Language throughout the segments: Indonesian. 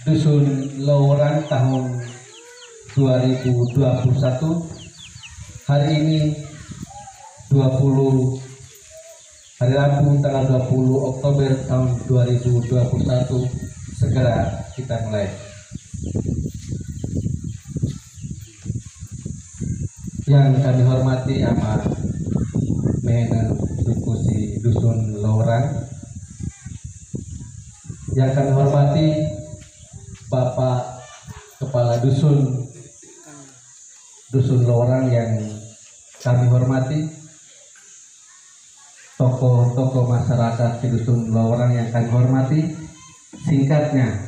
Dusun Lowran tahun 2021. Hari ini 20 hari Rabu tanggal 20 Oktober tahun 2021. Segera kita mulai. Yang kami hormati Ama Mehena suku si Dusun Lowran. Yang kami hormati Bapak Kepala Dusun Lowran yang kami hormati, tokoh-tokoh masyarakat di Dusun Lowran yang kami hormati, singkatnya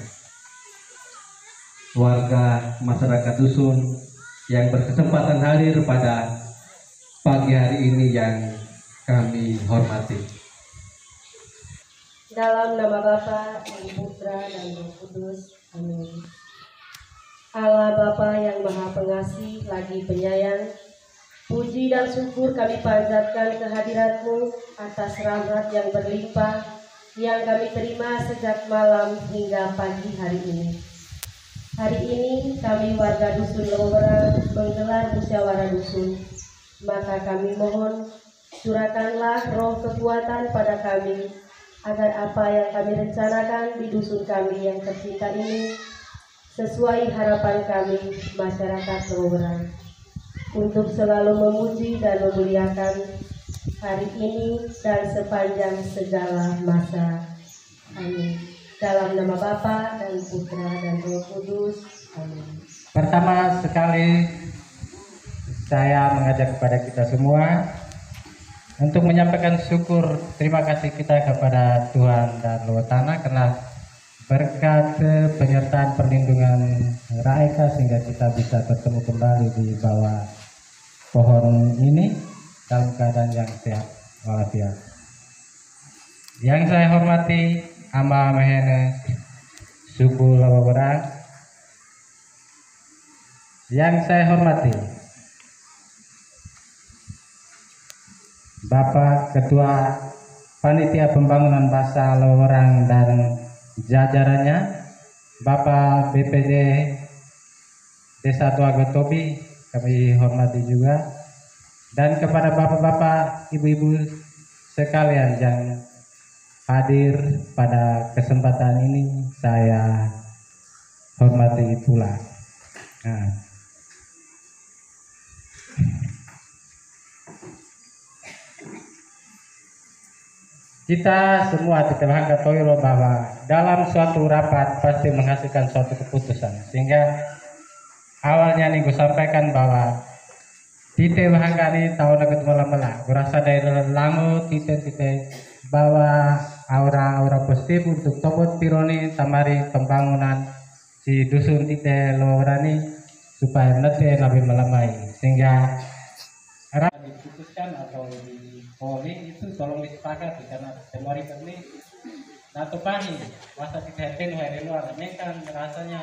warga masyarakat dusun yang berkesempatan hadir pada pagi hari ini yang kami hormati. Dalam nama Bapa dan Putra dan Roh Kudus, amin. Allah Bapa yang Maha Pengasih lagi penyayang, puji dan syukur kami panjatkan kehadirat-Mu atas rahmat yang berlimpah yang kami terima sejak malam hingga pagi hari ini. Hari ini kami warga Dusun Lowran menggelar musyawarah dusun, maka kami mohon curahkanlah roh kekuatan pada kami agar apa yang kami rencanakan di dusun kami yang tercinta ini sesuai harapan kami masyarakat Lowran, untuk selalu memuji dan memuliakan hari ini dan sepanjang segala masa. Amin. Dalam nama Bapa dan Putra dan Roh Kudus. Amin. Pertama sekali saya mengajak kepada kita semua untuk menyampaikan syukur terima kasih kita kepada Tuhan dan Luhur Tanah karena berkat penyertaan perlindungan Raeka sehingga kita bisa bertemu kembali di bawah pohon ini dalam keadaan yang sehat walafiat. Yang saya hormati Ama Mehena suku Lowran. Yang saya hormati Bapak Ketua Panitia Pembangunan Basa Lowran dan jajarannya, Bapak BPD Desa Tuagotobi kami hormati juga, dan kepada bapak-bapak, ibu-ibu sekalian yang hadir pada kesempatan ini saya hormati pula. Nah, kita semua tidak mengetahui bahwa dalam suatu rapat pasti menghasilkan suatu keputusan, sehingga awalnya nih gue sampaikan bahwa tite bahangkani tahun aku malam-malam berasa dari langu tite bahwa aura positif untuk topot pironi tamari pembangunan si dusun tite Lowrani supaya nanti lebih melamai, sehingga diputuskan atau di polling itu tolong disepakati karena temori kami nato pahi masa kita heten hari luar kan rasanya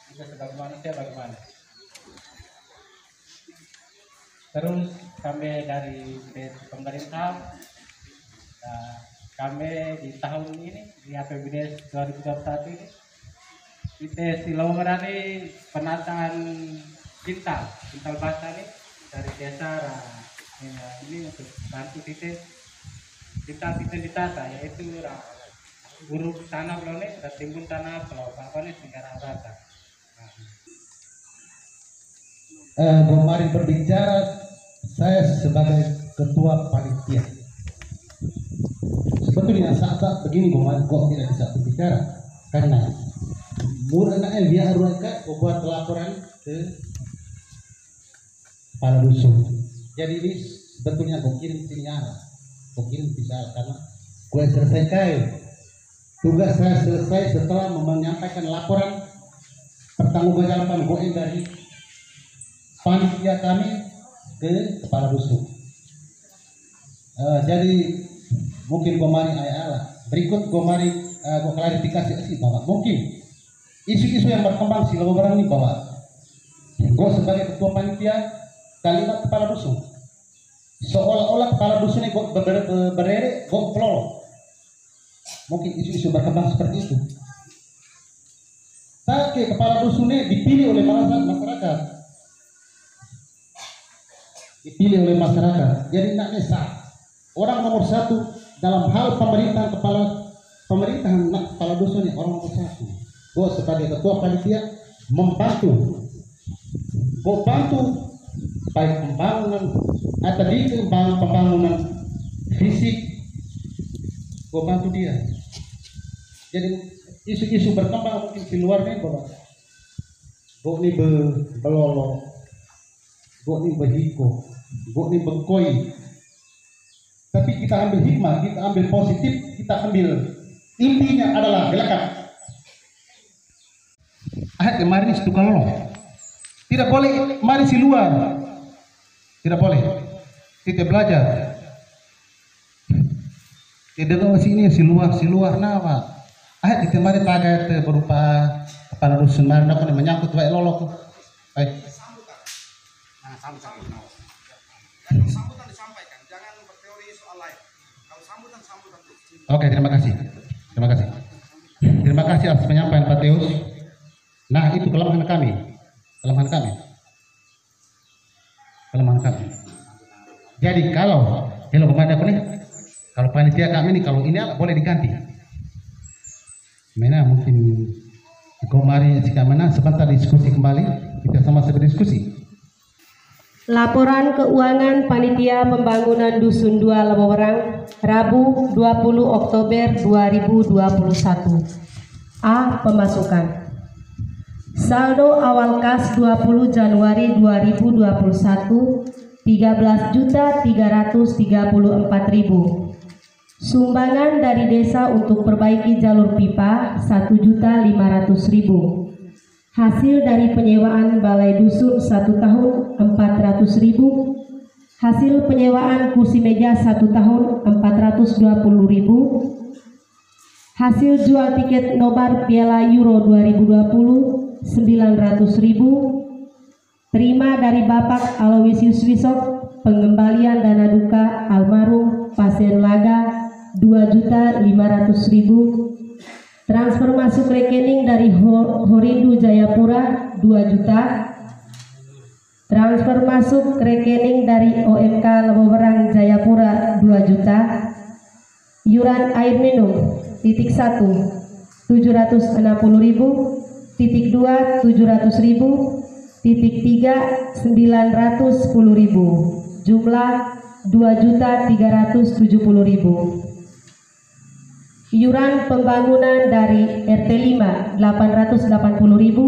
juga sebagai manusia bagaimana. Terus kami dari pemerintah, kami di tahun ini di APBD 2021 ini kita di Lowran ini penataan kintal basa ini dari desa ini untuk bantu kita ditata, yaitu buruk tanah belum nih dan timbun tanah kalau apa nih negara rata. Kemarin berbicara saya sebagai ketua panitia. Sebetulnya saat begini kok tidak bisa berbicara karena murahnya dia harus membuat laporan ke kepala dusun. Jadi ini sebetulnya gue kirim bisa karena gue selesaikan tugas saya selesai setelah menyampaikan laporan pertanggungjawaban gue dari panitia kami ke kepala dusun. Jadi mungkin kemarin berikut kemarin gue klarifikasi sih bahwa mungkin isu-isu yang berkembang si Lowran ini bahwa gue sebagai ketua panitia kalimat kepala dusun seolah-olah kepala dusun ini berdiri gue pelolo. Mungkin isu-isu berkembang seperti itu. Take kepala dusunnya dipilih oleh masyarakat. Dipilih oleh masyarakat. Jadi naknya sah. Orang nomor satu dalam hal pemerintahan kepala dusun ini orang nomor satu. Gue sebagai ketua panitia membantu. Gue bantu baik pembangunan atau di pembangunan fisik. Gue bantu dia. Jadi isu-isu berkembang mungkin di luarnya bahwa gue ini belolo, gue ini behiko, gue ini bengkoi. Tapi kita ambil hikmah, kita ambil positif, kita ambil intinya adalah belakang. Kemarin itu kalau tidak boleh mari si luar, tidak boleh. Kita belajar. Tidak tahu sini si luar nama. Kita mari taga berupa kepala dusun mari nak menyangkut baik lolok. Baik. Sambutan disampaikan, jangan berteori soal lain. Kalau sambutan. Oke, terima kasih. Terima kasih atas penyampaian Pak Teus. Nah, itu kelemahan kami. Jadi kalau kalau panitia kami ini kalau ini boleh diganti. Mana mungkin kemarin jika mana sebentar diskusi kembali, kita sama-sama berdiskusi. Laporan keuangan Panitia Pembangunan Dusun 2 Lebowerang, Rabu 20 Oktober 2021. A. Pemasukan. Saldo awal kas 20 Januari 2021 13.334.000. Sumbangan dari desa untuk perbaiki jalur pipa 1.500.000. Hasil dari penyewaan balai dusun 1 tahun 400.000. Hasil penyewaan kursi meja 1 tahun 420.000. Hasil jual tiket nobar Piala Euro 2020 900.000. Terima dari Bapak Aloysius Wisok pengembalian dana duka almarhum pasien Laga 2.500.000. Transfer masuk rekening dari Horindo Jayapura 2 juta. Transfer masuk rekening dari OMK Lebowerang Jayapura 2 juta. Iuran air minum titik 1 760.000, titik 2 700.000, titik 3 910.000, jumlah 2.370.000. Iuran pembangunan dari RT 5 880.000,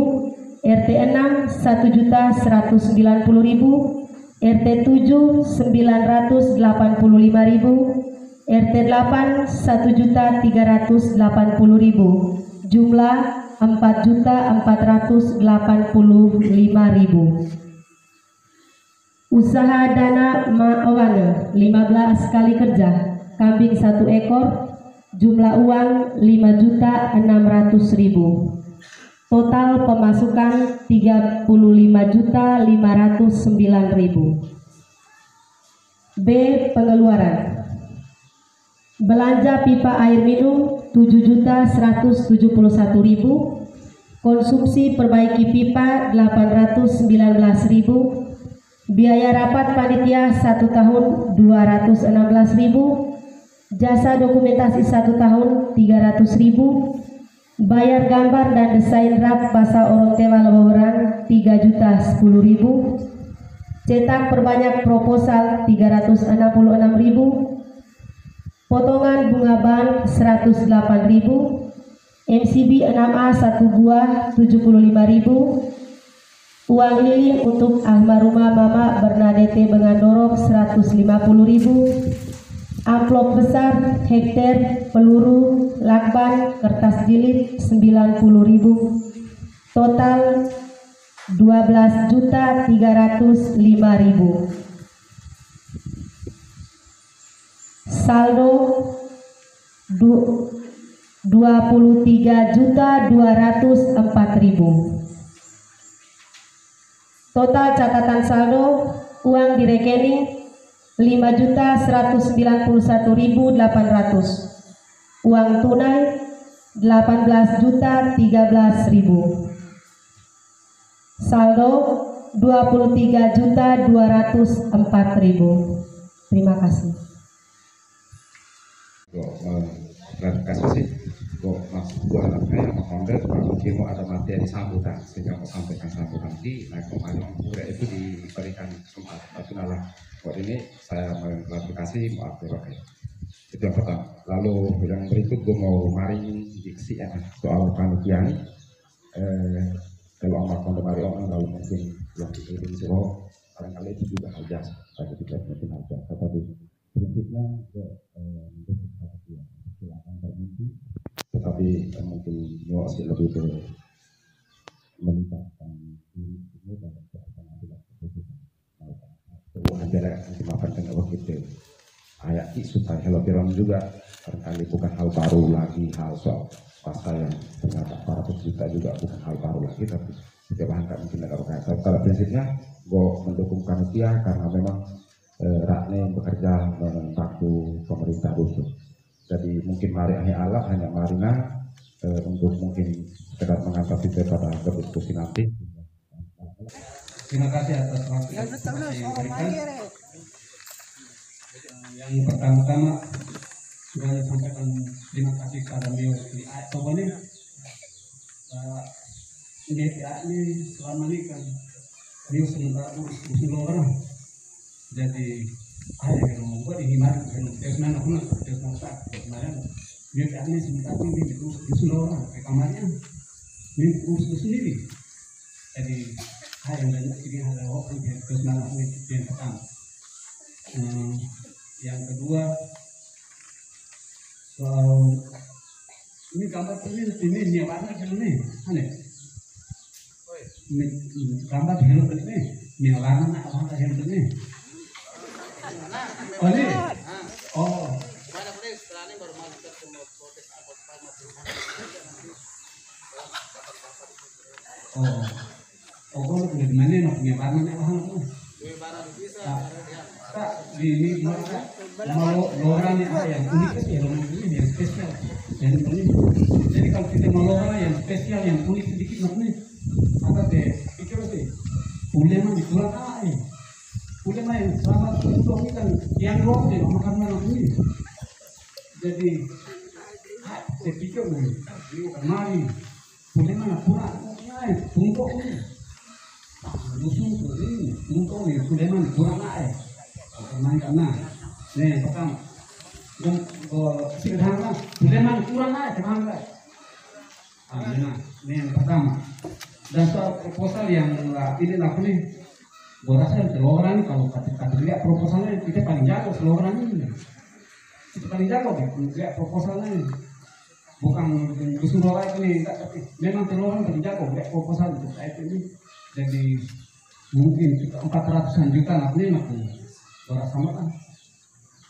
RT 6 1.190.000, RT 7 985.000, RT 8 1.380.000, jumlah 4.485.000. Usaha dana Maawana 15 kali kerja, kambing 1 ekor, jumlah uang 5.600.000. Total pemasukan 35.509.000. B. Pengeluaran. Belanja pipa air minum 7.171.000. Konsumsi perbaiki pipa 819.000. Biaya rapat panitia 1 tahun 216.000. Jasa dokumentasi 1 tahun 300.000. Bayar gambar dan desain draft bahasa Orang Tewa Lebowerang 3.010.000. Cetak perbanyak proposal 366.000. Potongan bunga bank 108.000. MCB 6A 1 buah 75.000. Uang lilin untuk almarhumah Mama Bernadette Bengandorok 150.000. Amplop besar, hektar, peluru, lakban, kertas jilid 90.000. Total 12.305.000. Saldo 23.204.000. Total catatan saldo uang di rekening 5.191.800. Uang tunai 18.013.000. Saldo 23.204.000. Terima kasih. Klarifikasi sih, kok mas gua anaknya yang founder mungkin mau ada materi sambutan sehingga mau sampaikan sambutan di nah kemarin udah itu diberikan kesempatan tapi malah kok ini saya mengklarifikasi maaf ya Pak. Itu yang pertama. Lalu yang berikut gue mau maring diksi ya soal panitia kalau amal founder mari orang lalu mungkin yang dipilih siro barangkali itu juga hal jasa tapi tidak mungkin hal jasa tapi prinsipnya silakan bermimpi tetapi mungkin masih lebih melibatkan diri ini dalam pengambilan keputusan. Perlu ada yang dimakan dengan begitu. Ayat supaya kalau film juga barangkali bukan hal baru lagi hal soal pasal yang ternyata para peserta juga bukan hal baru lagi tapi tidak bahan tak mungkin ada orang. Pada prinsipnya gue mendukung panitia karena memang Rakne bekerja membantu pemerintah dusun. Jadi mungkin mari hanya Marina untuk mungkin sekedar mengantar kita pada diskusi nanti. Terima kasih atas waktu yang diberikan. Yang pertama-tama sudah disampaikan terima kasih kepada beliau di Toba ini. DPA ini selama ini kan beliau sementara urusan orang. Jadi ada yang membuat ini mari kan terusman aku nak terusman tak kemarin DPA ini sementara ini urusan orang ke kamarnya ini urusan sendiri. Jadi hal yang banyak ini ada waktu yang terusman aku yang pertama. Yang kedua soal ini gambar ini nyawana kan ini aneh gambar helm ini nyawana nak apa helm ini oh ini oh kalau di mana nak nyawana nak apa ini mau lora yang unik ya yang spesial yang unik. Jadi kalau kita mau lora yang spesial yang unik sedikit makanya apa deh pikir sih ulama di kurang ulama yang selamat itu ini kan yang roh deh makan malam ini. Jadi saya pikir nih kemarin ulama kurang tungkok ini musuh ini tungkok ini ulama kurang karena nih pertama sederhana Suleman kurang aja kemana ini yang pertama dan soal proposal yang ini aku nih gue rasa seluruhan kalau kata lihat proposalnya kita paling jago seluruhan ini kita paling jago deh lihat proposalnya bukan keseluruhan ini tapi memang seluruhan paling jago lihat proposal untuk ini jadi mungkin 400-an juta lah ini aku sama kan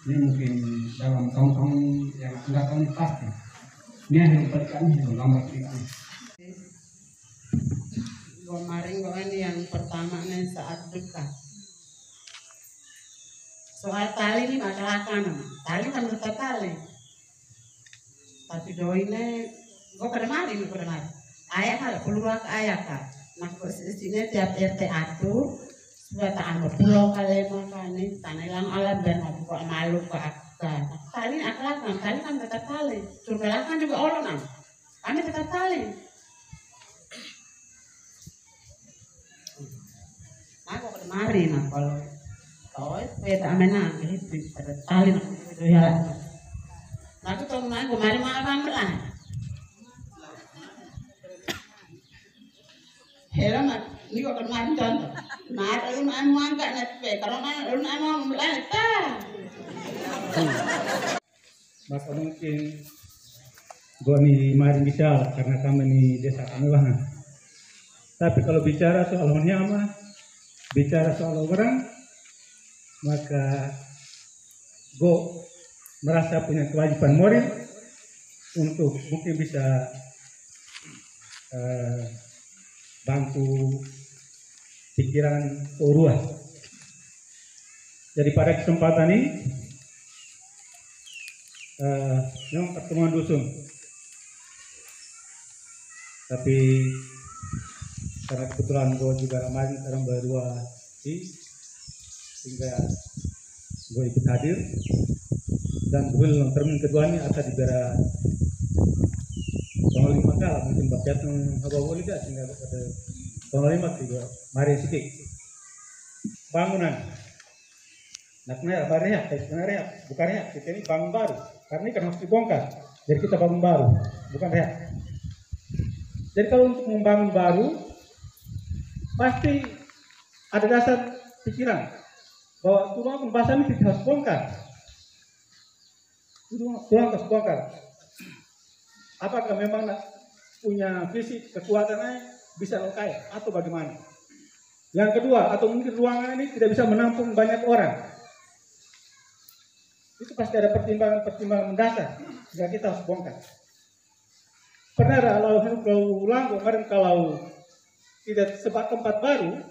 ini mungkin dalam tahun-tahun yang akan datang pasti ini yang diberikan gambar kita. Kemarin yang pertama nih saat duka soal tali ini masalah tali kan bertali tapi doine gue kemarin ayah ada peluang ayah kan nah sini tiap RT atur sudah tak pulau kalian makanya tanah yang alam dan aku kok malu ke akar tali akhlakan tali kan tetap tali surveilan juga orang kami tetap tali aku kemarin kalau tahu beda amenang gitu tetap tali itu ya aku tahu aku kemarin malam lah heran ini kok kemarin contoh nah ada rumah enggak nanti kalau rumah mau mulai maka mungkin gue nih marin bisa karena kami di desa kami banget tapi kalau bicara soal nyama bicara soal orang maka gue merasa punya kewajiban moral untuk mungkin bisa bantu pikiran Urua. Jadi pada kesempatan ini memang pertemuan dusun Tapi karena kebetulan gue juga ramai sekarang berdua sih, sehingga gue ikut hadir. Dan gue dalam termin kedua ini akan diberi panglima kalah mungkin bapak yang hawa boleh gak sehingga pada panglima juga mari sikit bangunan nak rehat bukan rehat, kita ini bangun baru karena ini kan harus dibongkar, jadi kita bangun baru bukan rehat. Jadi kalau untuk membangun baru pasti ada dasar pikiran bahwa tulang pembahasan ini harus bongkar. Tulang harus bongkar. Apakah memang punya visi kekuatannya bisa lokai atau bagaimana? Yang kedua, atau mungkin ruangan ini tidak bisa menampung banyak orang. Itu pasti ada pertimbangan mendasar jika kita harus bongkar. Pernah ada kalau ulang kemarin kalau tidak sebab tempat baru,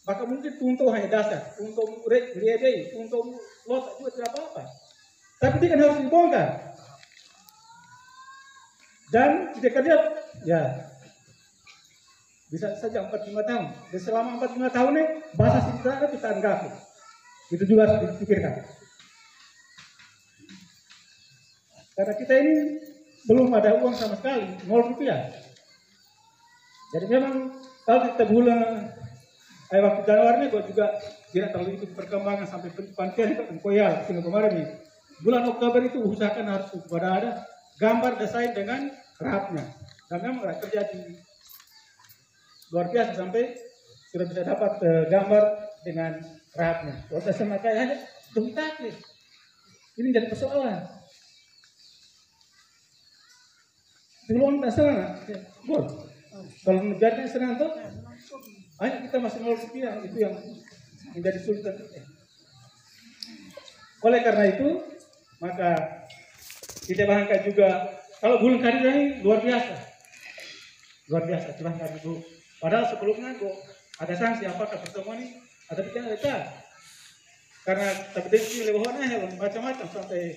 maka mungkin untuk hanya dasar, untuk riadai, untuk lotak juga tidak apa-apa. Tapi ini kan harus dibongkar. Dan tidak lihat, ya bisa saja 4-5 tahun. Dan selama 4-5 tahun ini bahasa sederhana kita anggapi. Itu juga harus dipikirkan. Karena kita ini belum ada uang sama sekali, 0 rupiah. Jadi memang kalau kita bulan waktu Januari gue juga tidak terlalu ikut perkembangan sampai pantian itu koyal kemarin nih. Bulan Oktober itu usahakan harus ada gambar desain dengan rapnya. Dan memang terjadi luar biasa sampai sudah bisa dapat gambar dengan rapnya. Kalau sama kayak hanya takdir. Ini jadi persoalan. Sebelum tak senang, kalau negara senang tuh, hanya kita masih 0 rupiah itu yang menjadi sulit. Oleh karena itu, maka kita bahangkan juga kalau bulan karir ini luar biasa, bahangkan dulu. Padahal sebelumnya ada sanksi apakah pertemuan ini ada bicara karena terdeteksi lewatnya macam-macam sampai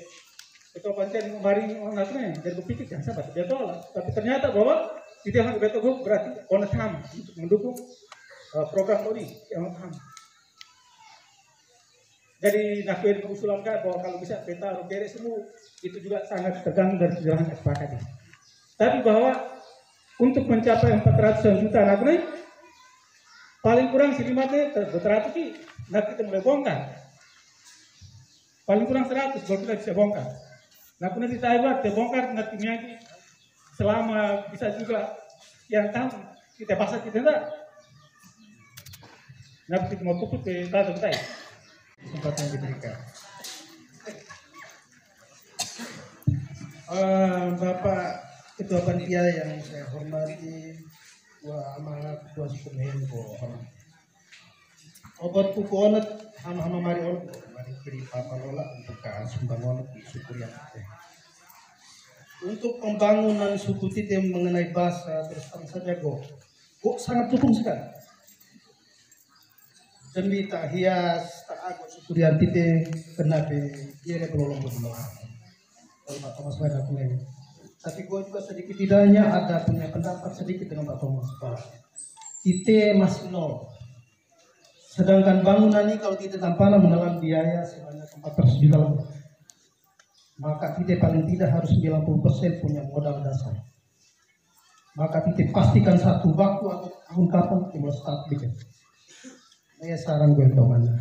ketua pantian kemarin orang jadi berpikir jangan sabar dia tolak, tapi ternyata bahwa tidak hanya betul berarti Komnas HAM untuk mendukung program ini yang HAM. Jadi nakwir pengusulan bahwa kalau bisa peta beres semua itu juga sangat tergantung dari kejelasan kesepakatan. Tapi bahwa untuk mencapai 400 juta nakwir paling kurang silimatnya 100 sih, nanti kita mulai bongkar. Paling kurang 100 kalau kita bisa bongkar. Nah, kemudian kita bongkar nanti selama bisa juga yang tahu kita bahasa kita enggak. Nanti kita mau puput ke kata kita ya. Kesempatan yang diberikan. Bapak Ketua Panitia yang saya hormati, amanat Ketua Sukumen obat kukuonat hama mari on mari beri papalola untuk sumbangan di suku yang untuk pembangunan suku Tite mengenai bahasa terus terang saja kok sangat dukung sekali. Demi tak hias tak aku suku yang Tite kenapa dia belum berdoa. Kalau Pak Thomas banyak punya. Tapi gue juga sedikit tidaknya ada punya pendapat sedikit dengan Pak Thomas. Tite masih nol. Sedangkan bangunan ini kalau kita tanpa menelan biaya sebanyak 400 juta lebih. Maka kita paling tidak harus 90% punya modal dasar. Maka kita pastikan satu waktu atau tahun kapan kita mulai start bikin. Ini saran gue ke mana?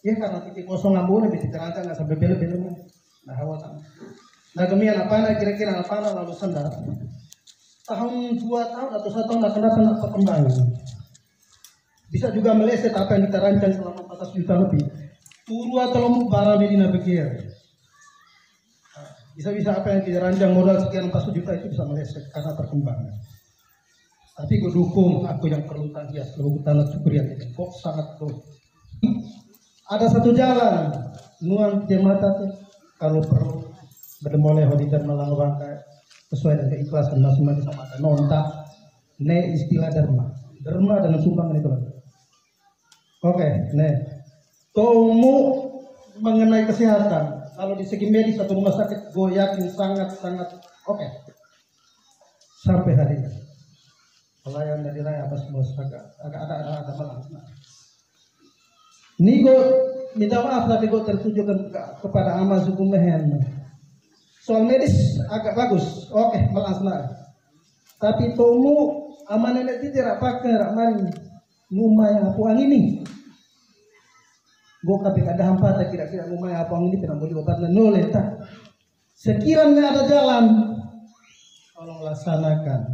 Ya karena titik kosong ambon bisa terangkan nggak sampai bela-bela. Nah hawasan. Nah demikian apa kira-kira apa lalu sandar. Tahun 2 tahun atau 1 tahun akan datang perkembangan. Bisa juga meleset apa yang kita rancang selama 400 juta lebih. Turu atau lombok barang di Nabegir. Bisa-bisa apa yang kita rancang modal sekian 400 juta itu bisa meleset karena perkembangan. Tapi gue dukung aku yang perlu hias seluruh tanah Cukurian itu. Kok sangat tuh. Ada satu jalan nuan temata kalau perlu berdemoleh hodikan malang bangkai sesuai dengan keikhlasan masing-masing sama ada nontak ne istilah derma dengan sumbangan itu. Oke, tomu mengenai kesehatan, kalau di segi medis atau rumah sakit, gue yakin sangat oke. sampai hari ini. Pelayan dari raya apa semua agak ada malang. Nigo minta maaf tapi gue tertujukan kepada amal suku Mehen. Soal medis agak bagus, oke malang senang. Tapi tomu aman nenek tidak pakai rakman rumah yang apuang ini. Gue kapik ada hampa tak kira-kira rumah yang apuang ini pernah boleh obatnya noleh tak. Sekiranya ada jalan, tolong laksanakan.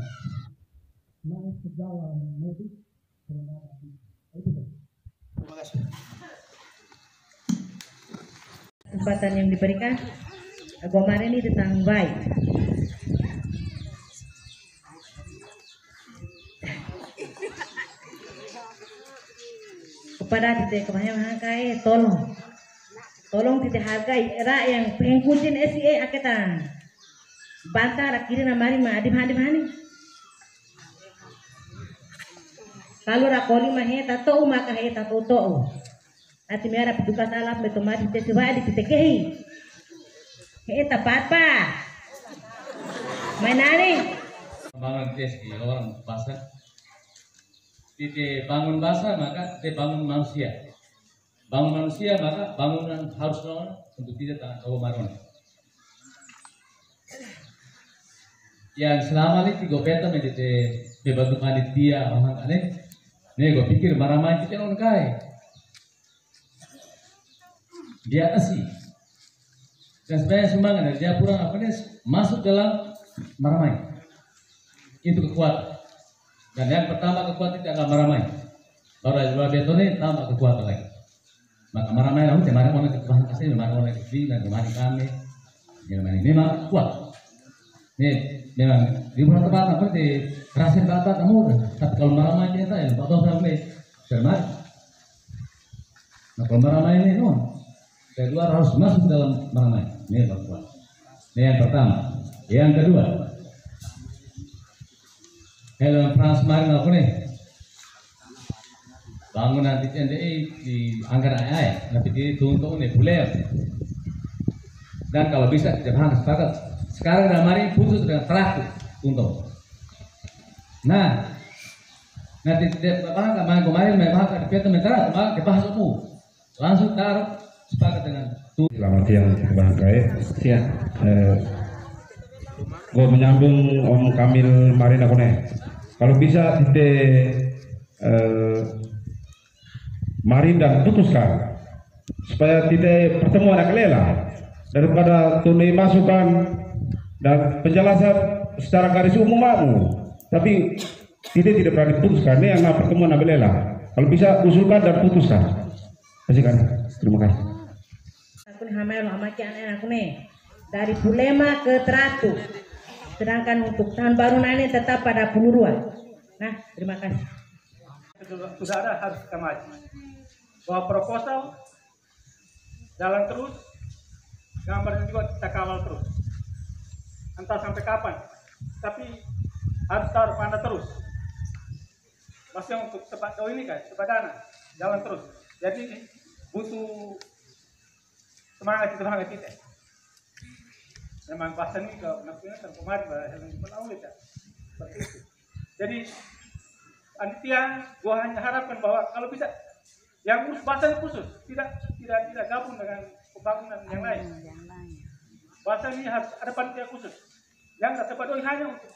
Naik ke jalan medis. Terima kasih. Kesempatan yang diberikan agama ini tentang baik. Kepada titik kebanyakan kai tolong titik hargai era yang pengkuncin SIE aketan bantah rakiri namari ma adim hani kalau rakoli mah heta to maka heta to ati mera petugas alam betomati tesiwa di titik heta papa mainani bangun di orang bahasa titik bangun bahasa maka titik bangun manusia maka bangunan harus untuk tidak tangan kau marun yang selama ini tiga peta medite bebantu panitia orang aneh nih gue pikir marah-marah kita orang kaya dia kasih dan sebenarnya sumbangan dari dia kurang apa nih masuk dalam marah-marah itu kekuatan. Dan yang pertama kekuatan itu adalah maramai. Baru ada dua betone tambah kekuatan lagi. Maka maramai lalu kemarin orang itu bahan kasih, kemarin orang itu dan kemarin kami, kemarin memang kuat. Nih memang di beberapa tempat apa di kerasin tempat kamu, tapi kalau maramai kita ya, pak tahu sampai cermat. Nah kalau maramai ini dari luar harus masuk dalam maramai. Ini yang kuat. Ini yang pertama. Yang kedua. Hello Frans Marin aku nih bangunan di NDI di Anggaran AI tapi dituntut nih buler dan kalau bisa jangan sekarang udah mari putus dengan terakhir untuk nah nanti bahkan kemarin bahkan di peta mentara dibahas umum langsung taruh sepakat dengan Selamat siang Bang Kai. Siang. Gue menyambung Om Kamil Marin aku nih. Kalau bisa kita Marin dan putuskan supaya tidak pertemuan akan lelah daripada tunai masukan dan penjelasan secara garis umum tapi tidak berani putuskan ini yang pertemuan akan lelah. Kalau bisa usulkan dan putuskan. Terima kasih. Aku hamil amaki anak aku nih dari Pulema ke Teratu. Sedangkan untuk tahun baru ini tetap pada penuruan. Nah, terima kasih. Sudah ada harus kita maju. Bahwa proposal jalan terus, gambarnya juga kita kawal terus. Entah sampai kapan, tapi harus taruh panda terus. Masih untuk tempat ini kan, tempat dana, jalan terus. Jadi butuh semangat kita. Memang bahasa ini kalau nafsunya terkemarin bahasa yang dipenuhi ya. Seperti itu. Jadi panitia, gua hanya harapkan bahwa kalau bisa yang urus bahasa khusus, tidak gabung dengan pembangunan yang lain. Bahasa ini harus ada panitia khusus. Yang tempat doi hanya untuk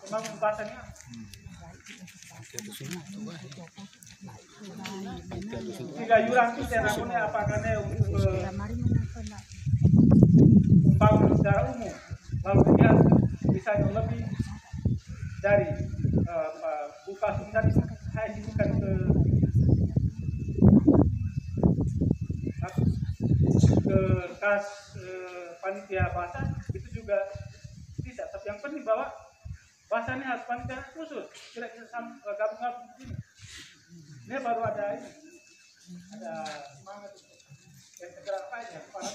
membangun bahasanya. Tidak jurang itu namanya apakah untuk membangun secara umum, lalu dia bisa lebih dari buka sumber saya bukan ke kas panitia bahasa itu juga bisa. Tapi yang penting bahwa bahasa ini harus panitia khusus, tidak bisa gabung-gabung begini. Ini baru ada semangat yang segera lainnya terus.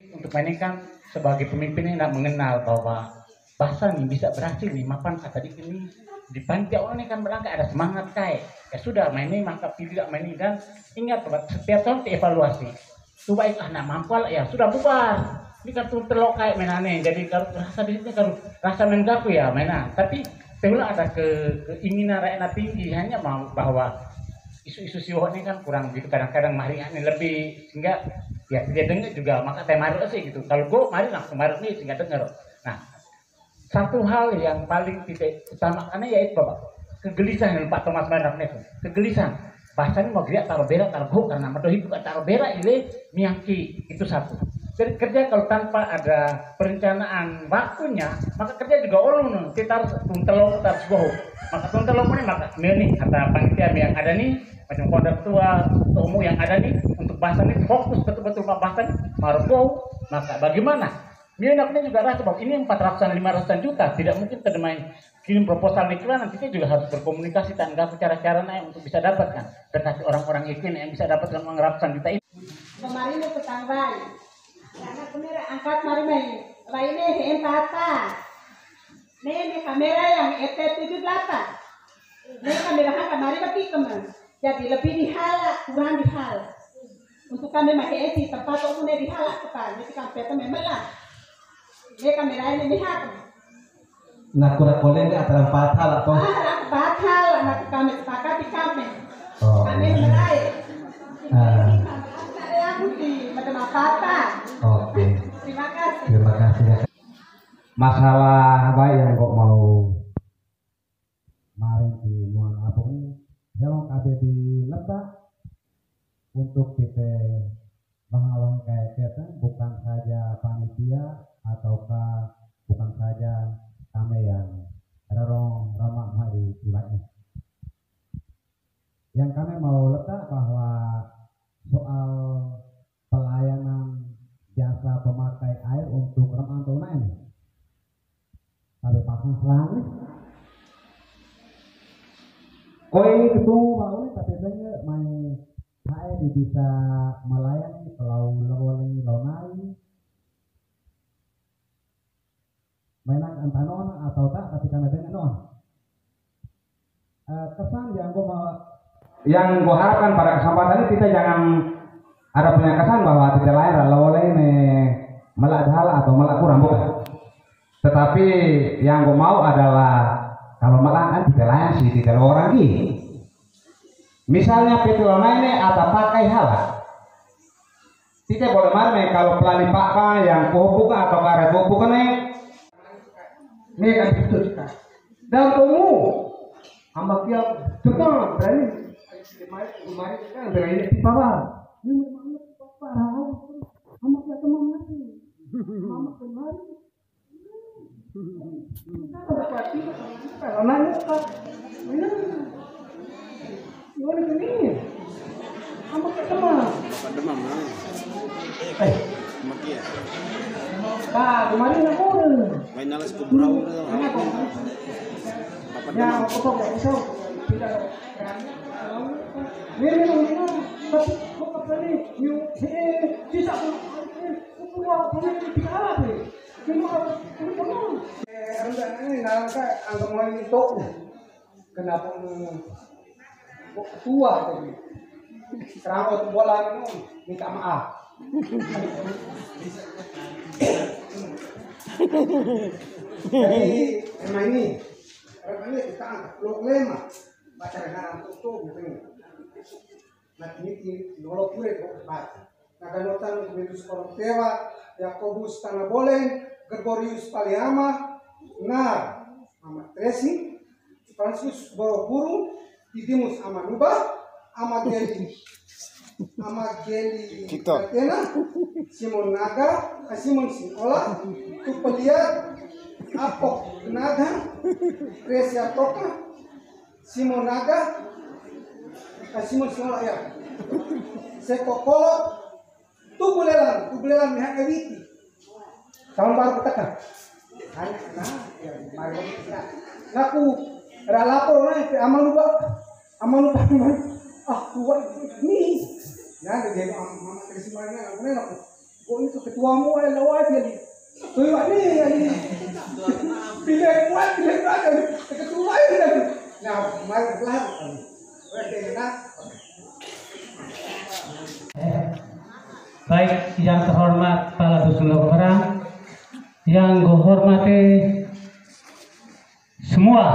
Untuk ini kan sebagai pemimpin ini tidak mengenal bahwa bahasa ini bisa berhasil nih mapan kata ini di panitia orang ini kan berangkat ada semangat kayak ya sudah main ini maka tidak main ini dan ingat setiap tahun dievaluasi itu baik anak mampu lah ya sudah bubar ini kan terlokai mainannya jadi kalau rasa di sini kalau rasa menggaku ya mainan tapi Sebenarnya ada keinginan rakyat tinggi hanya mau bahwa isu-isu siwok ini kan kurang gitu kadang-kadang mari ini lebih sehingga ya dia dengar juga maka teh mari sih gitu. Kalau gue mari langsung mari nih sehingga dengar. Nah, satu hal yang paling titik utamakannya yaitu Bapak kegelisahan Pak Thomas Mandak itu. Kegelisahan. Bahasanya mau dia taruh berak taruh karena medohi bukan taruh berak ini miyaki itu satu. Jadi kerja kalau tanpa ada perencanaan waktunya, maka kerja juga ulun. Kita harus tuntelong, kita harus bohong. Maka tuntelong ini maka nih kata panitia yang ada nih, macam kondok tua, umum yang ada nih untuk bahasan ini fokus betul-betul bahasan marbo. Maka bagaimana? Minaknya juga rasa bahwa ini 400-an 500-an juta tidak mungkin terjemahin kirim proposal iklan nanti kita juga harus berkomunikasi tangga cara-caranya untuk bisa dapatkan. Tetapi orang-orang iklan yang bisa dapatkan uang ratusan juta itu. Kemarin itu tetangga. Karena kamera angkat mari main. Lainnya yang tata. Ini kamera yang ET78. Ini kamera yang kemari bagi keman. Jadi lebih dihala, kurang dihala. Untuk kami makai di tempat itu dihala kepan. Jadi kami itu memang lah. Ini kamera ini dihala. Nah kurang boleh antara 4 hal atau? 4 hal anak kami sepakat di kami. Kami meraih. Oke. Terima kasih. Terima kasih. Masalah apa yang kok mau kemarin di Muang Apung ini, yang KB diletak untuk titik mengawal kayak kita bukan saja panitia ataukah bukan saja kami yang rorong ramah di sifatnya. Yang kami mau letak bahwa soal pelayanan jasa pemakai air untuk Ramantona ini sampai pasang selang nih koi ketemu mau nih tapi saya main air bisa melayani kalau lewali lonai mainan antanon atau tak tapi kami dengan non kesan yang gua harapkan pada kesempatan ini kita jangan ada punya kesan bahwa tidak lain adalah ini melak hal atau melak kurang bukan. Tetapi yang gue mau adalah kalau melak kan tidak lain sih tidak orang ini. Misalnya petulana ini ada pakai hal. Tidak boleh marah kalau pelani pakpa yang buka atau karet buka nih. Ini kan itu kita. Dan kamu ambak dia teman berani. Kemarin kan berani di bawah. Ini memang parah, amat ya teman lagi, amat kemarin. Kita dapat tiga, kalau nanya apa? Ini, ini, amat ya teman. Bapak demam, makia. Bah, kemarin aku. Main nalas kuburau tu. Bapak demam. Ya, apa bisa? Tidak. Ini. Tapi kok ini you bisa semua punya dikala deh. Cuma ini nangka anggap mau itu kenapa kok tua tadi. Sekarang bola itu minta maaf. Jadi emang ini kita angkat problema baca dengan tutup gitu. Nah ini dulu kue kok baca. Nah kanotan Bentus Koroteva, Yakobus Tanabolen, Gregorius Paliama, Nar, Amat Tresi, Francis Boroburu, Didimus Amanuba, Amat Geli Katena, Simon Naga, Simon Sikola, Tupeliat, Apok Naga, Presia Toka, Simon Naga, Simon Sikola ya, Sekokolo, tubulelan mihak ewiti. Tahun baru kita kan. Hanya ya, mari kita. Laku lapor naik amanuba man. Ah, tua ini. Ya, jadi mama tersimanya aku nih aku. Kok ini ketuamu aja lawa aja nih. Tuh ini. Pilih kuat ketua ini. Nah, mari pelan. Baik yang terhormat Kepala Dusun Logoberang, yang gue hormati semua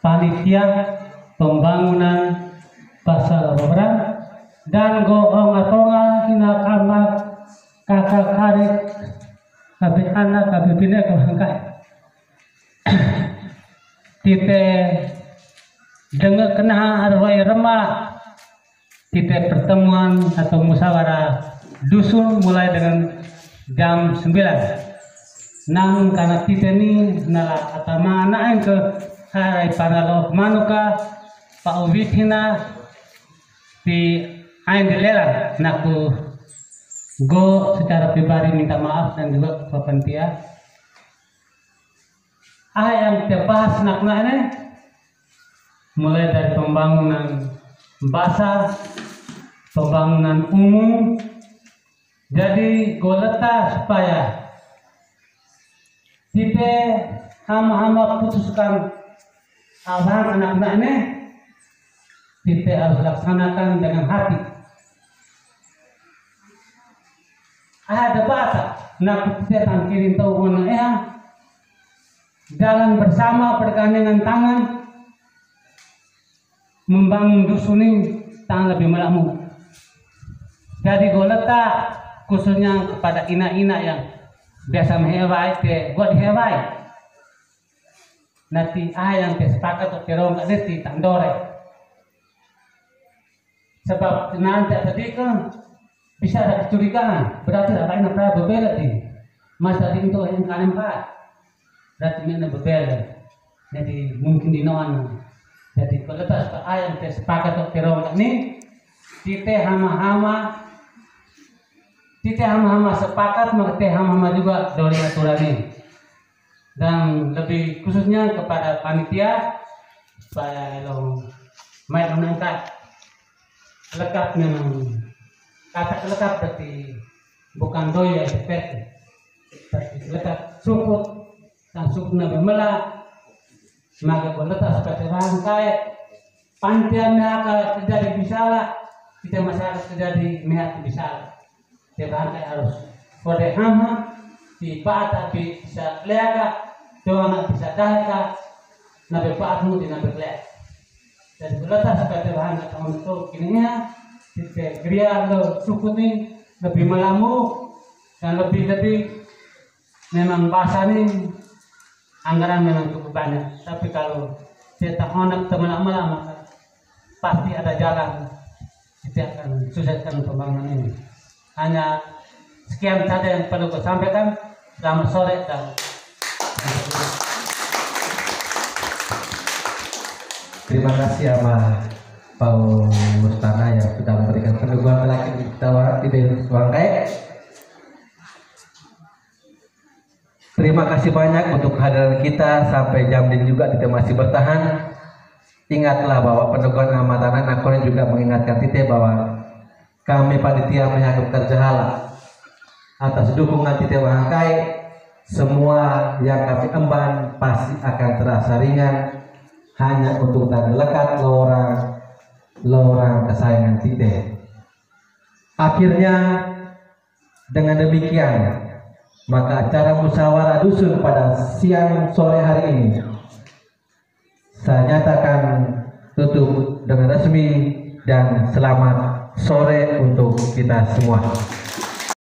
panitia pembangunan pasar Robrang dan goong atonga hina kamak kakak adik kabe anak kabe bina kehangkai kita dengar kena arwai remah kita pertemuan atau musyawarah dusun mulai dengan jam 9. Namun karena kita ini nala atama anak ke harai panalo manuka Pak Ubit hina di ain dilelang naku go secara pribadi minta maaf dan juga kepentia yang kita bahas nakna ini mulai dari pembangunan basah, pembangunan umum. Jadi go letak supaya kita hama-hama putuskan abang anak-anak ini kita harus laksanakan dengan hati. Ada bahasa nak kita akan kirim tahu mana jalan bersama bergandengan tangan membangun dusun ini tangan lebih makmur. Jadi gue letak khususnya kepada ina-ina yang biasa menghewai, buat hewai. Nanti yang sepakat untuk terong nanti tandore. Sebab nanti tadi kan bisa ada kecurigaan, berarti ada yang pernah berbeda di masa itu yang kalian empat, berarti mana berbeda. Jadi mungkin di noan. Jadi kalau lepas yang sepakat untuk terong ini, kita hama-hama sepakat mengerti hama-hama juga dari aturan ini. Dan lebih khususnya kepada panitia supaya main menangkap lekat memang kata lekat berarti bukan doi ya seperti lekat sukut dan sukutnya bermelak maka letak seperti rangkai pantian mereka terjadi bisalah kita masyarakat terjadi mehat bisalah rangkai harus kode hama di bata bisa lega doang bisa dahka nabe paatmu di nabe lek dan letak seperti rangkai tahun itu kininya kita geria lo suku ini lebih melamu dan lebih memang bahasa ini anggaran memang cukup banyak, tapi kalau kita hendak teman-teman maka pasti ada jalan kita akan sukseskan pembangunan ini. Hanya sekian saja yang perlu saya sampaikan. Selamat sore dan terima kasih sama Pak Mustana yang sudah memberikan peneguhan lagi di Wangkai. Terima kasih banyak untuk kehadiran kita sampai jam ini juga kita masih bertahan. Ingatlah bahwa peneguhan amatan aku juga mengingatkan kita bahwa kami panitia menyangkut terjahala atas dukungan kita Wangkai. Semua yang kami emban pasti akan terasa ringan hanya untuk dan lekat lorang kesayangan kita. Akhirnya dengan demikian maka acara musyawarah dusun pada siang sore hari ini saya nyatakan tutup dengan resmi dan selamat sore untuk kita semua.